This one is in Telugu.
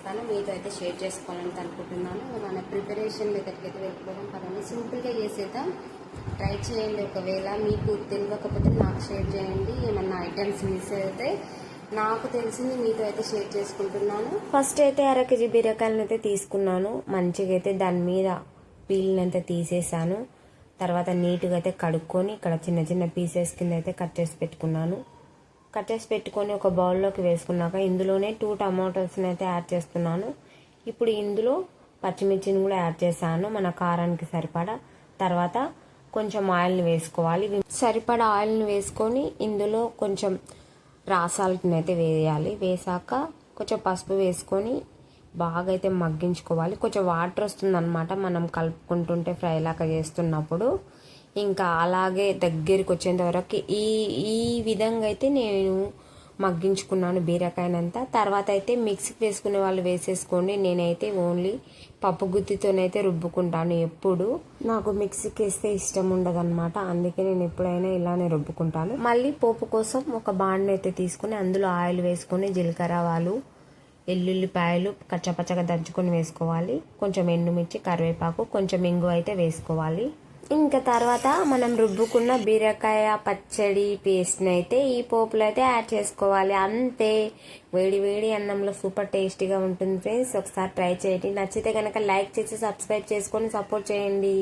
చేస్తాను, మీతో అయితే షేర్ చేసుకోవాలని అనుకుంటున్నాను. మన ప్రిపరేషన్ మెథడ్కి అయితే వెళ్ళిపోవడం కదండి, సింపుల్గా చేసేద్దాం. ట్రై చేయండి. ఒకవేళ మీకు తెలియకపోతే నాకు షేర్ చేయండి. ఏమన్నా ఐటమ్స్ మిస్ అయితే నాకు తెలిసింది మీతో అయితే షేర్ చేసుకుంటున్నాను. ఫస్ట్ అయితే 1/2 kg బీరకాయలను అయితే తీసుకున్నాను. మంచిగా అయితే దాని మీద పీల్నంతా తీసేసాను. తర్వాత నీట్గా అయితే కడుక్కొని ఇక్కడ చిన్న చిన్న పీసెస్ కింద అయితే కట్ చేసి పెట్టుకున్నాను. కట్ చేసి పెట్టుకొని ఒక బౌల్లోకి వేసుకున్నాక ఇందులోనే 2 టమాటోస్ని అయితే యాడ్ చేస్తున్నాను. ఇప్పుడు ఇందులో పచ్చిమిర్చిని కూడా యాడ్ చేశాను మన కారానికి సరిపడా. తర్వాత కొంచెం ఆయిల్ని వేసుకోవాలి. సరిపడా ఆయిల్ని వేసుకొని ఇందులో కొంచెం రా సాల్ట్ని అయితే వేయాలి. వేసాక కొంచెం పసుపు వేసుకొని బాగా అయితే మగ్గించుకోవాలి. కొంచెం వాటర్ వస్తుంది అనమాట మనం కలుపుకుంటుంటే ఫ్రై లాగా చేస్తున్నప్పుడు. ఇంకా అలాగే దగ్గరికి వచ్చేంత వరకు ఈ విధంగా అయితే నేను మగ్గించుకున్నాను బీరకాయనంతా. తర్వాత అయితే మిక్సీకి వేసుకునే వాళ్ళు వేసేసుకోండి. నేనైతే ఓన్లీ పప్పు గుత్తితోనైతే రుబ్బుకుంటాను. ఎప్పుడు నాకు మిక్సీకి వేస్తే ఇష్టం ఉండదు అనమాట, అందుకే నేను ఎప్పుడైనా ఇలానే రుబ్బుకుంటాను. మళ్ళీ పోపు కోసం ఒక బాండ్ అయితే తీసుకుని అందులో ఆయిల్ వేసుకొని జీలకర్ర ఆవాలు ఎల్లుల్లిపాయలు కచ్చపచ్చగా దంచుకొని వేసుకోవాలి. కొంచెం ఎండుమిర్చి కరివేపాకు కొంచెం ఇంగు అయితే వేసుకోవాలి. ఇంకా తర్వాత మనం రుబ్బుకున్న బీరకాయ పచ్చడి పేస్ట్ని అయితే ఈ పోపులో అయితే యాడ్ చేసుకోవాలి. అంతే, వేడి వేడి అన్నంలో సూపర్ టేస్టీగా ఉంటుంది ఫ్రెండ్స్. ఒకసారి ట్రై చేయండి. నచ్చితే కనుక లైక్ చేసి సబ్స్క్రైబ్ చేసుకొని సపోర్ట్ చేయండి.